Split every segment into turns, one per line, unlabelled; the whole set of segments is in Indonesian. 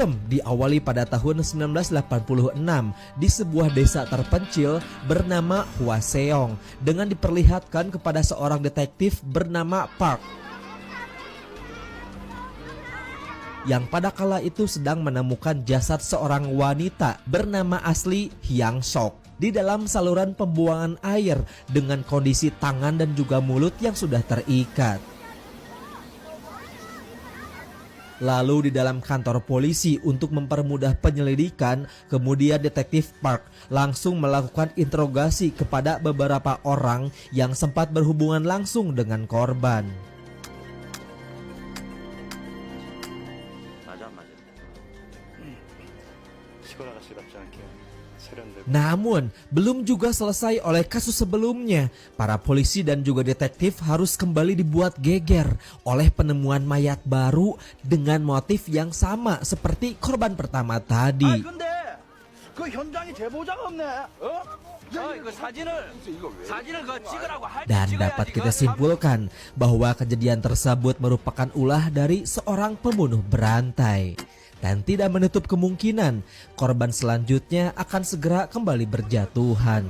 Film diawali pada tahun 1986 di sebuah desa terpencil bernama Hwaseong dengan diperlihatkan kepada seorang detektif bernama Park yang pada kala itu sedang menemukan jasad seorang wanita bernama asli Hyang Sok di dalam saluran pembuangan air dengan kondisi tangan dan juga mulut yang sudah terikat. Lalu di dalam kantor polisi untuk mempermudah penyelidikan, kemudian detektif Park langsung melakukan interogasi kepada beberapa orang yang sempat berhubungan langsung dengan korban. Namun, belum juga selesai oleh kasus sebelumnya. Para polisi dan juga detektif harus kembali dibuat geger oleh penemuan mayat baru dengan motif yang sama seperti korban pertama tadi. Dan dapat kita simpulkan bahwa kejadian tersebut merupakan ulah dari seorang pembunuh berantai. Dan tidak menutup kemungkinan korban selanjutnya akan segera kembali berjatuhan.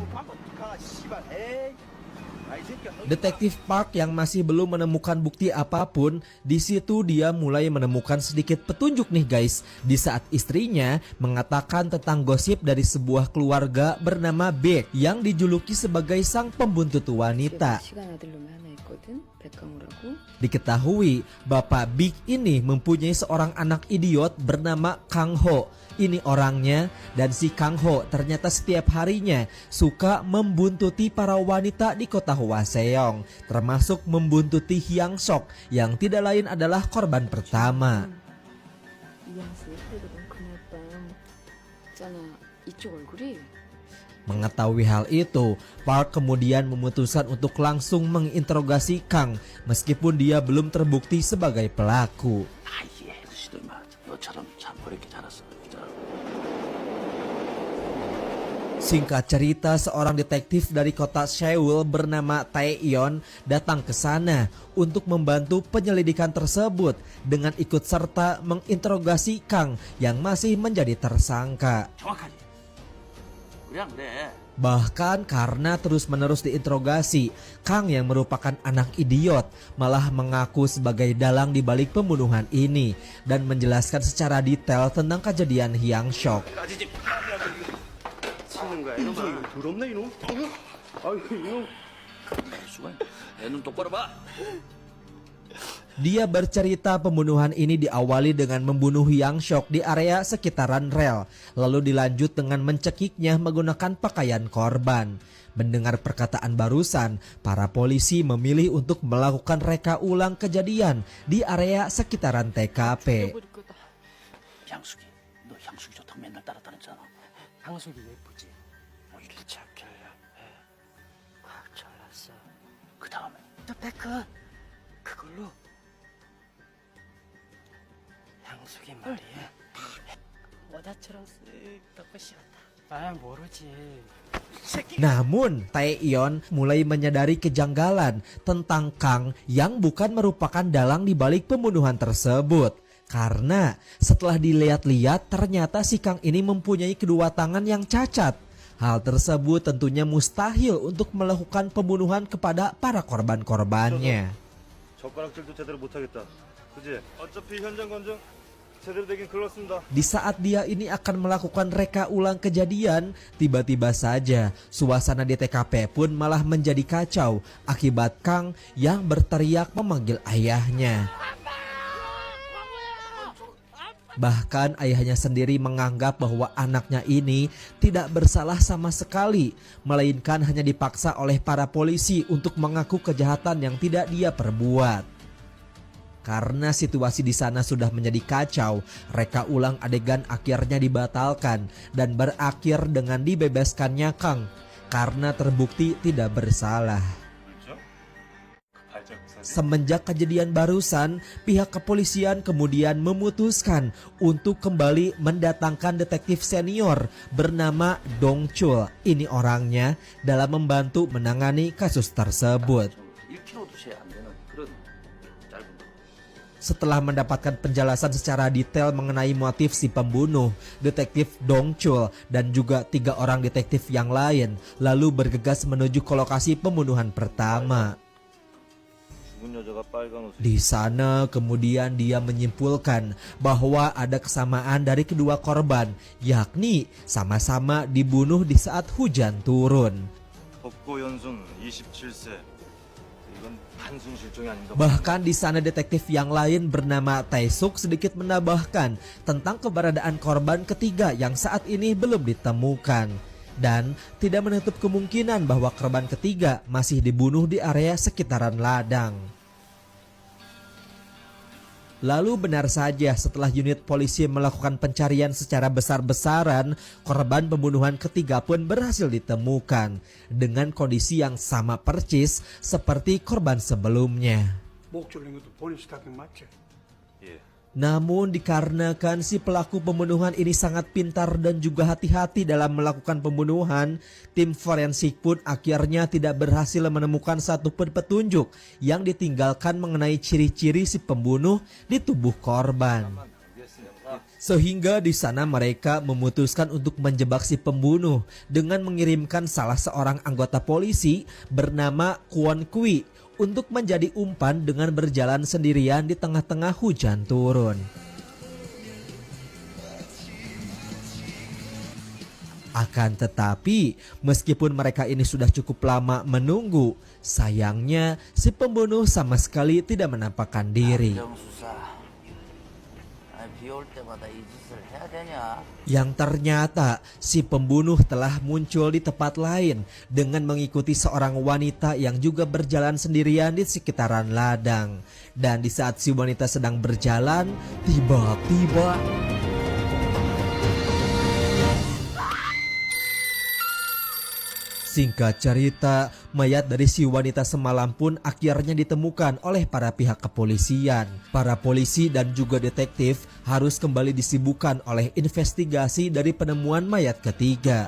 Detektif Park yang masih belum menemukan bukti apapun, di situ dia mulai menemukan sedikit petunjuk nih guys. Di saat istrinya mengatakan tentang gosip dari sebuah keluarga bernama Baek yang dijuluki sebagai sang pembuntut wanita. Diketahui Bapak Baek ini mempunyai seorang anak idiot bernama Kang Ho. Ini orangnya, dan si Kang Ho ternyata setiap harinya suka membuntuti para wanita di kota Hwaseong, termasuk membuntuti Hyang Sok yang tidak lain adalah korban pertama. Mengetahui hal itu, Park kemudian memutuskan untuk langsung menginterogasi Kang meskipun dia belum terbukti sebagai pelaku. Singkat cerita, seorang detektif dari kota Seoul bernama Taeyeon datang ke sana untuk membantu penyelidikan tersebut dengan ikut serta menginterogasi Kang yang masih menjadi tersangka. Bahkan karena terus-menerus diinterogasi, Kang yang merupakan anak idiot malah mengaku sebagai dalang di balik pembunuhan ini dan menjelaskan secara detail tentang kejadian Hyang Sok. Dia bercerita pembunuhan ini diawali dengan membunuh Hyang Sok di area sekitaran rel, lalu dilanjut dengan mencekiknya menggunakan pakaian korban. Mendengar perkataan barusan, para polisi memilih untuk melakukan reka ulang kejadian di area sekitaran TKP. Namun Taeyeon mulai menyadari kejanggalan tentang Kang yang bukan merupakan dalang di balik pembunuhan tersebut. Karena setelah dilihat-lihat ternyata si Kang ini mempunyai kedua tangan yang cacat. Hal tersebut tentunya mustahil untuk melakukan pembunuhan kepada para korban-korbannya. Di saat dia ini akan melakukan reka ulang kejadian, tiba-tiba saja suasana di TKP pun malah menjadi kacau akibat Kang yang berteriak memanggil ayahnya. Bahkan ayahnya sendiri menganggap bahwa anaknya ini tidak bersalah sama sekali, melainkan hanya dipaksa oleh para polisi untuk mengaku kejahatan yang tidak dia perbuat. Karena situasi di sana sudah menjadi kacau, reka ulang adegan akhirnya dibatalkan dan berakhir dengan dibebaskannya Kang karena terbukti tidak bersalah. Semenjak kejadian barusan, pihak kepolisian kemudian memutuskan untuk kembali mendatangkan detektif senior bernama Dong Chul. Ini orangnya dalam membantu menangani kasus tersebut. Setelah mendapatkan penjelasan secara detail mengenai motif si pembunuh, detektif Dong Chul dan juga 3 orang detektif yang lain lalu bergegas menuju ke lokasi pembunuhan pertama. Di sana kemudian dia menyimpulkan bahwa ada kesamaan dari kedua korban, yakni sama-sama dibunuh di saat hujan turun. Bahkan di sana detektif yang lain bernama Taesuk sedikit menambahkan tentang keberadaan korban ketiga yang saat ini belum ditemukan. Dan tidak menutup kemungkinan bahwa korban ketiga masih dibunuh di area sekitaran ladang. Lalu benar saja setelah unit polisi melakukan pencarian secara besar-besaran, korban pembunuhan ketiga pun berhasil ditemukan dengan kondisi yang sama persis seperti korban sebelumnya. Namun dikarenakan si pelaku pembunuhan ini sangat pintar dan juga hati-hati dalam melakukan pembunuhan, tim forensik pun akhirnya tidak berhasil menemukan satupun petunjuk yang ditinggalkan mengenai ciri-ciri si pembunuh di tubuh korban. Sehingga di sana mereka memutuskan untuk menjebak si pembunuh dengan mengirimkan salah seorang anggota polisi bernama Kwon Kui untuk menjadi umpan dengan berjalan sendirian di tengah-tengah hujan turun. Akan tetapi, meskipun mereka ini sudah cukup lama menunggu, sayangnya si pembunuh sama sekali tidak menampakkan diri. Yang ternyata si pembunuh telah muncul di tempat lain dengan mengikuti seorang wanita yang juga berjalan sendirian di sekitaran ladang. Dan di saat si wanita sedang berjalan, tiba-tiba singkat cerita, mayat dari si wanita semalam pun akhirnya ditemukan oleh para pihak kepolisian. Para polisi dan juga detektif harus kembali disibukkan oleh investigasi dari penemuan mayat ketiga.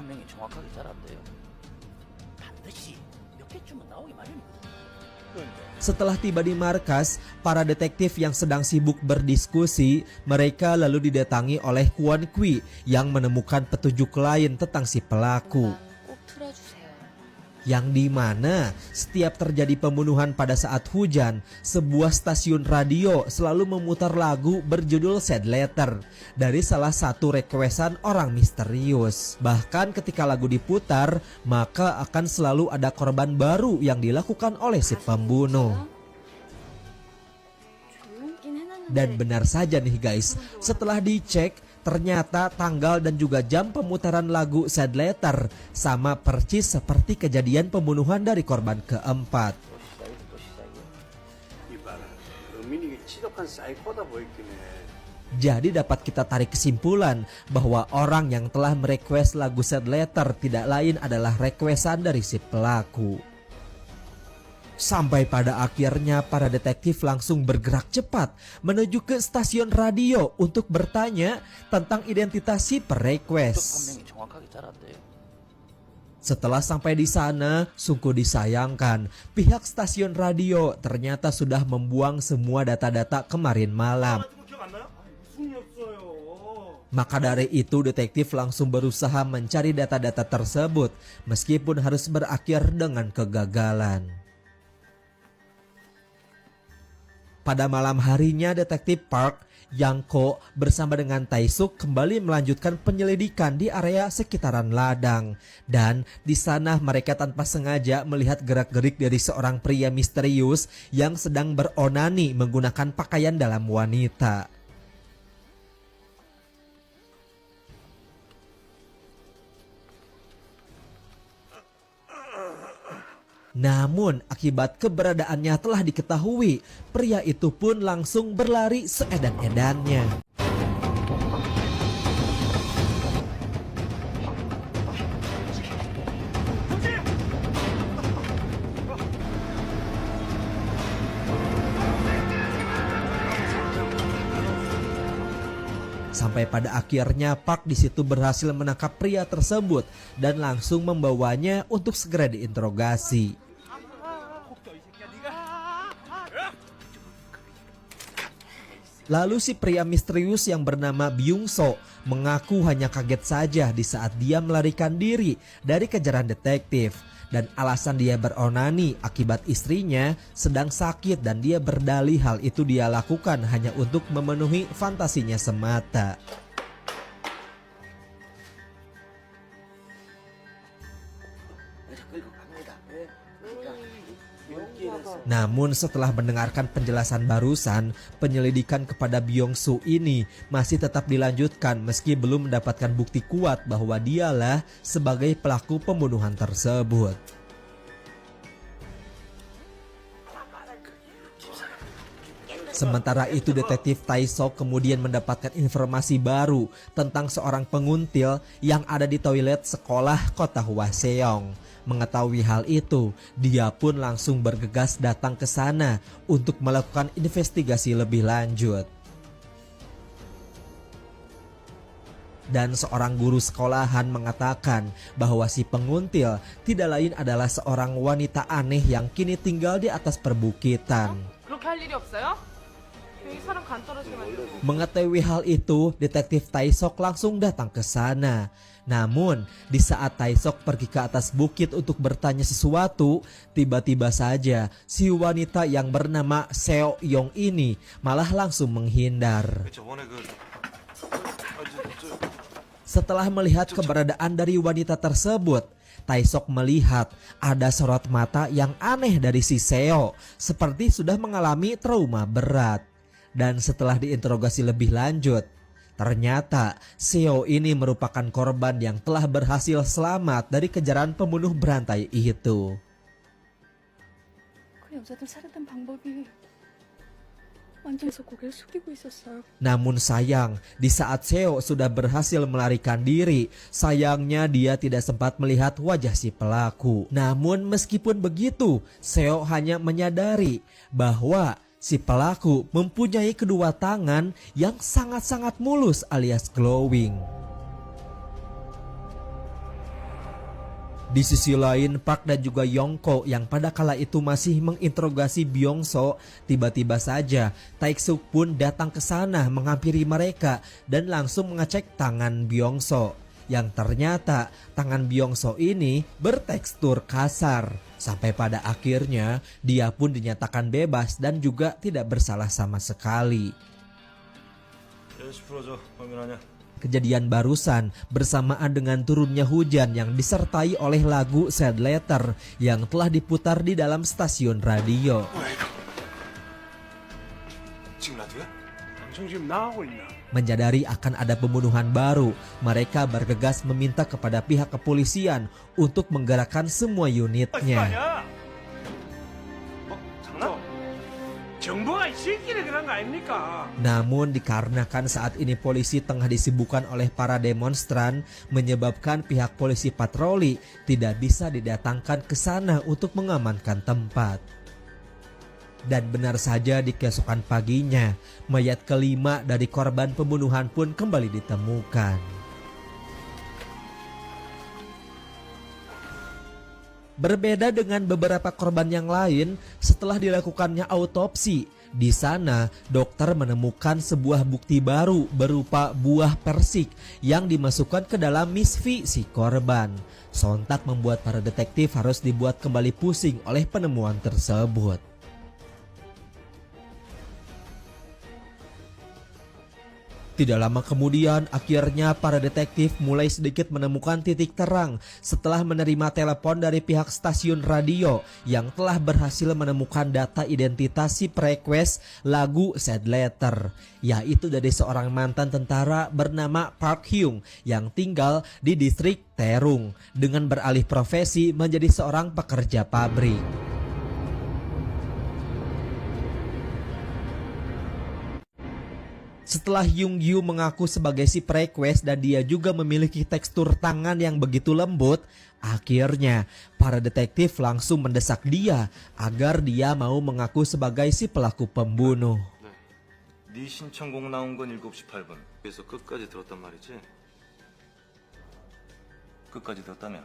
Setelah tiba di markas, para detektif yang sedang sibuk berdiskusi, mereka lalu didatangi oleh Kwon Kui yang menemukan petunjuk lain tentang si pelaku. Yang dimana setiap terjadi pembunuhan pada saat hujan, sebuah stasiun radio selalu memutar lagu berjudul Sad Letter dari salah satu requestan orang misterius. Bahkan ketika lagu diputar, maka akan selalu ada korban baru yang dilakukan oleh si pembunuh. Dan benar saja nih guys, setelah dicek, ternyata tanggal dan juga jam pemutaran lagu Sad Letter sama persis seperti kejadian pembunuhan dari korban keempat. Jadi dapat kita tarik kesimpulan bahwa orang yang telah merequest lagu Sad Letter tidak lain adalah requestan dari si pelaku. Sampai pada akhirnya para detektif langsung bergerak cepat menuju ke stasiun radio untuk bertanya tentang identitas si perequest. Setelah sampai di sana, sungguh disayangkan, pihak stasiun radio ternyata sudah membuang semua data-data kemarin malam. Maka dari itu detektif langsung berusaha mencari data-data tersebut meskipun harus berakhir dengan kegagalan. Pada malam harinya detektif Park Yang-ko bersama dengan Taesuk kembali melanjutkan penyelidikan di area sekitaran ladang. Dan di sana mereka tanpa sengaja melihat gerak-gerik dari seorang pria misterius yang sedang beronani menggunakan pakaian dalam wanita. Namun akibat keberadaannya telah diketahui, pria itu pun langsung berlari seedan-edannya. Sampai pada akhirnya Park di situ berhasil menangkap pria tersebut dan langsung membawanya untuk segera diinterogasi. Lalu si pria misterius yang bernama Byung-so mengaku hanya kaget saja di saat dia melarikan diri dari kejaran detektif. Dan alasan dia beronani akibat istrinya sedang sakit dan dia berdalih hal itu dia lakukan hanya untuk memenuhi fantasinya semata. Namun setelah mendengarkan penjelasan barusan, penyelidikan kepada Byung-so ini masih tetap dilanjutkan meski belum mendapatkan bukti kuat bahwa dialah sebagai pelaku pembunuhan tersebut. Sementara itu detektif Tae-sok kemudian mendapatkan informasi baru tentang seorang penguntil yang ada di toilet sekolah kota Hwaseong. Mengetahui hal itu, dia pun langsung bergegas datang ke sana untuk melakukan investigasi lebih lanjut. Dan seorang guru sekolahan mengatakan bahwa si penguntil tidak lain adalah seorang wanita aneh yang kini tinggal di atas perbukitan. Mengetahui hal itu, detektif Tae-sok langsung datang ke sana. Namun, di saat Tae-sok pergi ke atas bukit untuk bertanya sesuatu, tiba-tiba saja si wanita yang bernama Seo Yong ini malah langsung menghindar. Setelah melihat keberadaan dari wanita tersebut, Tae-sok melihat ada sorot mata yang aneh dari si Seo, seperti sudah mengalami trauma berat. Dan setelah diinterogasi lebih lanjut, ternyata Seo ini merupakan korban yang telah berhasil selamat dari kejaran pembunuh berantai itu. Namun sayang, di saat Seo sudah berhasil melarikan diri, sayangnya dia tidak sempat melihat wajah si pelaku. Namun meskipun begitu, Seo hanya menyadari bahwa si pelaku mempunyai kedua tangan yang sangat-sangat mulus alias glowing. Di sisi lain, Park dan juga Yongko yang pada kala itu masih menginterogasi Byung-so, tiba-tiba saja Tae-suk pun datang ke sana menghampiri mereka dan langsung mengecek tangan Byung-so. Yang ternyata tangan Byung-so ini bertekstur kasar. Sampai pada akhirnya dia pun dinyatakan bebas dan juga tidak bersalah sama sekali. Kejadian barusan bersamaan dengan turunnya hujan yang disertai oleh lagu Sad Letter yang telah diputar di dalam stasiun radio. Menyadari akan ada pembunuhan baru, mereka bergegas meminta kepada pihak kepolisian untuk menggerakkan semua unitnya. Namun dikarenakan saat ini polisi tengah disibukkan oleh para demonstran, menyebabkan pihak polisi patroli tidak bisa didatangkan ke sana untuk mengamankan tempat. Dan benar saja di keesokan paginya, mayat kelima dari korban pembunuhan pun kembali ditemukan. Berbeda dengan beberapa korban yang lain, setelah dilakukannya autopsi, di sana dokter menemukan sebuah bukti baru berupa buah persik yang dimasukkan ke dalam misfi si korban. Sontak membuat para detektif harus dibuat kembali pusing oleh penemuan tersebut. Tidak lama kemudian, akhirnya para detektif mulai sedikit menemukan titik terang setelah menerima telepon dari pihak stasiun radio yang telah berhasil menemukan data identitas si request lagu Sad Letter, yaitu dari seorang mantan tentara bernama Park Hyung yang tinggal di distrik Taerung dengan beralih profesi menjadi seorang pekerja pabrik. Setelah Yung Yu mengaku sebagai si request dan dia juga memiliki tekstur tangan yang begitu lembut, akhirnya para detektif langsung mendesak dia agar dia mau mengaku sebagai si pelaku pembunuh.
네 신청곡 나온 건 7시 8분. 그래서 끝까지 들었단 말이지? 끝까지 들었다며?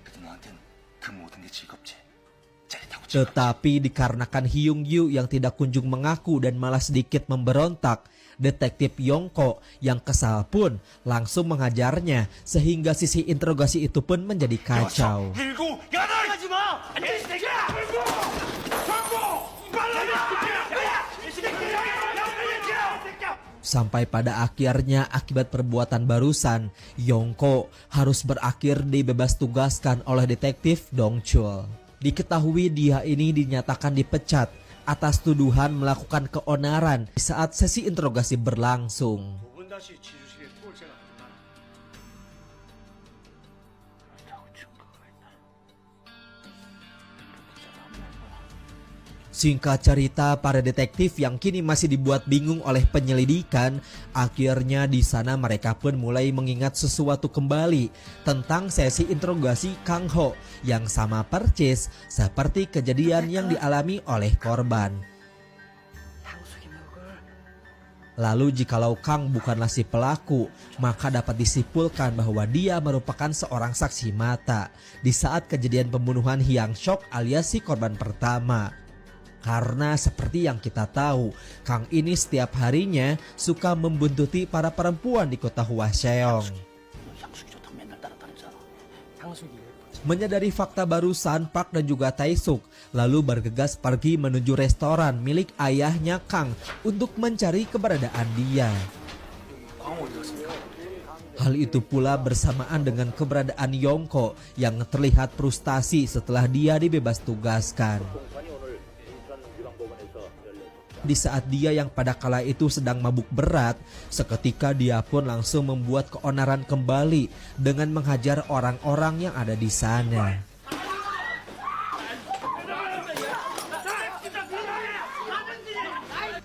그래도 너한텐 그 모든 게 즐겁지? 짜릿하고
Tetapi dikarenakan Hyung Yu yang tidak kunjung mengaku dan malah sedikit memberontak, detektif Yongko yang kesal pun langsung menghajarnya sehingga sisi interogasi itu pun menjadi kacau. Sampai pada akhirnya akibat perbuatan barusan, Yongko harus berakhir dibebas tugaskan oleh detektif Dong Chul. Diketahui dia ini dinyatakan dipecat atas tuduhan melakukan keonaran saat sesi interogasi berlangsung. Singkat cerita, para detektif yang kini masih dibuat bingung oleh penyelidikan, akhirnya di sana mereka pun mulai mengingat sesuatu kembali tentang sesi interogasi Kang Ho yang sama persis seperti kejadian yang dialami oleh korban. Lalu jikalau Kang bukanlah si pelaku, maka dapat disimpulkan bahwa dia merupakan seorang saksi mata di saat kejadian pembunuhan Hyang Shok alias si korban pertama. Karena seperti yang kita tahu, Kang ini setiap harinya suka membuntuti para perempuan di kota Hwaseong. Menyadari fakta barusan, Park dan juga Tae-suk lalu bergegas pergi menuju restoran milik ayahnya Kang untuk mencari keberadaan dia. Hal itu pula bersamaan dengan keberadaan Yongko yang terlihat frustasi setelah dia dibebas tugaskan. Di saat dia yang pada kala itu sedang mabuk berat, seketika dia pun langsung membuat keonaran kembali dengan menghajar orang-orang yang ada di sana.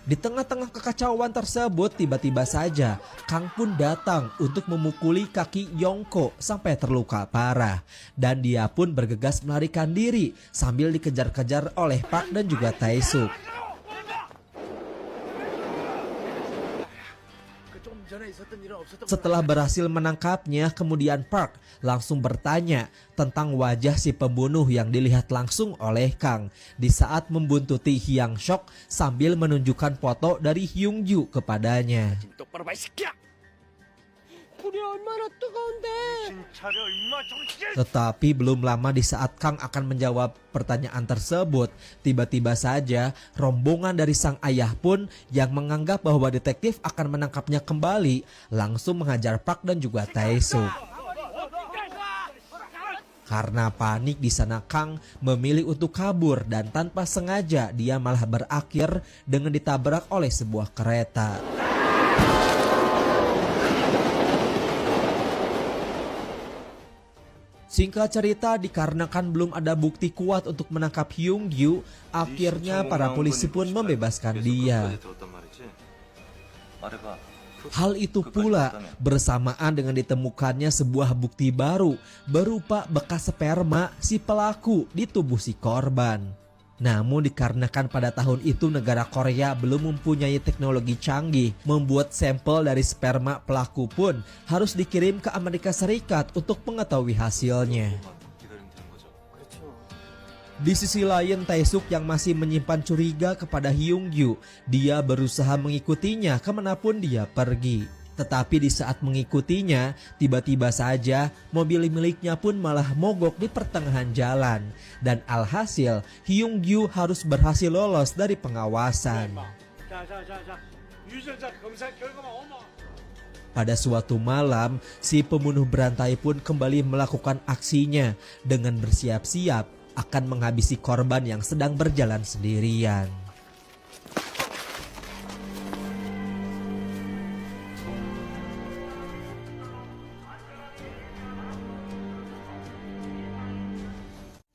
Di tengah-tengah kekacauan tersebut, tiba-tiba saja Kang pun datang untuk memukuli kaki Yongko sampai terluka parah. Dan dia pun bergegas melarikan diri sambil dikejar-kejar oleh Park dan juga Tae-suk. Setelah berhasil menangkapnya, kemudian Park langsung bertanya tentang wajah si pembunuh yang dilihat langsung oleh Kang di saat membuntuti Hyang Shok sambil menunjukkan foto dari Hyung Yu kepadanya. Tetapi belum lama di saat Kang akan menjawab pertanyaan tersebut, tiba-tiba saja rombongan dari sang ayah pun yang menganggap bahwa detektif akan menangkapnya kembali langsung menghajar Park dan juga Tae-suk. Karena panik di sana, Kang memilih untuk kabur dan tanpa sengaja dia malah berakhir dengan ditabrak oleh sebuah kereta. Singkat cerita, dikarenakan belum ada bukti kuat untuk menangkap Hyung Yu, akhirnya para polisi pun membebaskan dia. Hal itu pula bersamaan dengan ditemukannya sebuah bukti baru berupa bekas sperma si pelaku di tubuh si korban. Namun dikarenakan pada tahun itu negara Korea belum mempunyai teknologi canggih, membuat sampel dari sperma pelaku pun harus dikirim ke Amerika Serikat untuk mengetahui hasilnya. Di sisi lain, Tae-suk yang masih menyimpan curiga kepada Hyung Yu, dia berusaha mengikutinya kemanapun dia pergi. Tetapi di saat mengikutinya, tiba-tiba saja mobil miliknya pun malah mogok di pertengahan jalan. Dan alhasil, Hyung Yu harus berhasil lolos dari pengawasan. Pada suatu malam, si pembunuh berantai pun kembali melakukan aksinya dengan bersiap-siap akan menghabisi korban yang sedang berjalan sendirian.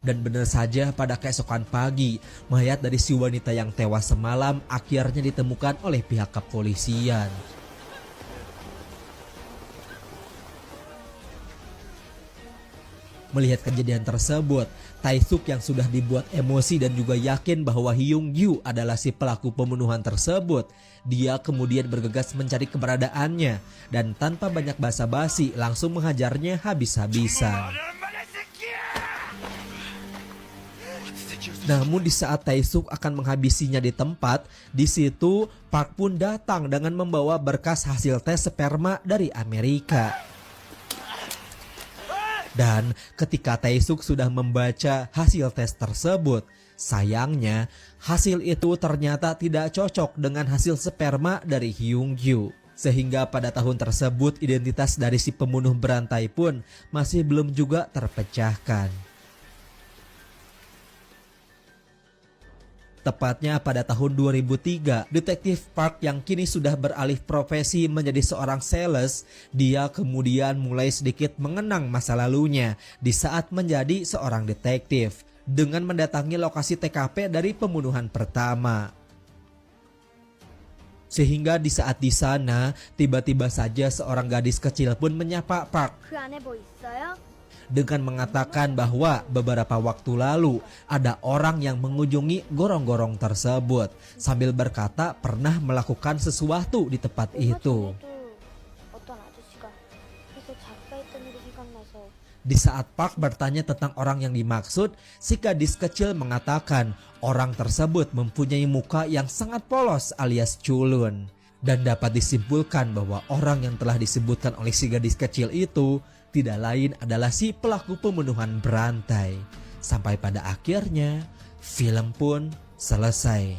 Dan benar saja pada keesokan pagi, mayat dari si wanita yang tewas semalam akhirnya ditemukan oleh pihak kepolisian. Melihat kejadian tersebut, Tae-suk yang sudah dibuat emosi dan juga yakin bahwa Hyung Yu adalah si pelaku pembunuhan tersebut, dia kemudian bergegas mencari keberadaannya dan tanpa banyak basa-basi langsung menghajarnya habis-habisan. Namun di saat Tae-suk akan menghabisinya di tempat, di situ Park pun datang dengan membawa berkas hasil tes sperma dari Amerika. Dan ketika Tae-suk sudah membaca hasil tes tersebut, sayangnya hasil itu ternyata tidak cocok dengan hasil sperma dari Hyung-gyu. Sehingga pada tahun tersebut identitas dari si pembunuh berantai pun masih belum juga terpecahkan. Tepatnya pada tahun 2003, detektif Park yang kini sudah beralih profesi menjadi seorang sales, dia kemudian mulai sedikit mengenang masa lalunya di saat menjadi seorang detektif dengan mendatangi lokasi TKP dari pembunuhan pertama. Sehingga di saat di sana, tiba-tiba saja seorang gadis kecil pun menyapa Park
그 안에 뭐 있어요?
dengan mengatakan bahwa beberapa waktu lalu ada orang yang mengunjungi gorong-gorong tersebut sambil berkata pernah melakukan sesuatu di tempat itu.
어떤 아저씨가 계속 작사했던 일이 생각나서
Di saat Park bertanya tentang orang yang dimaksud, si gadis kecil mengatakan orang tersebut mempunyai muka yang sangat polos alias culun. Dan dapat disimpulkan bahwa orang yang telah disebutkan oleh si gadis kecil itu tidak lain adalah si pelaku pembunuhan berantai. Sampai pada akhirnya, film pun selesai.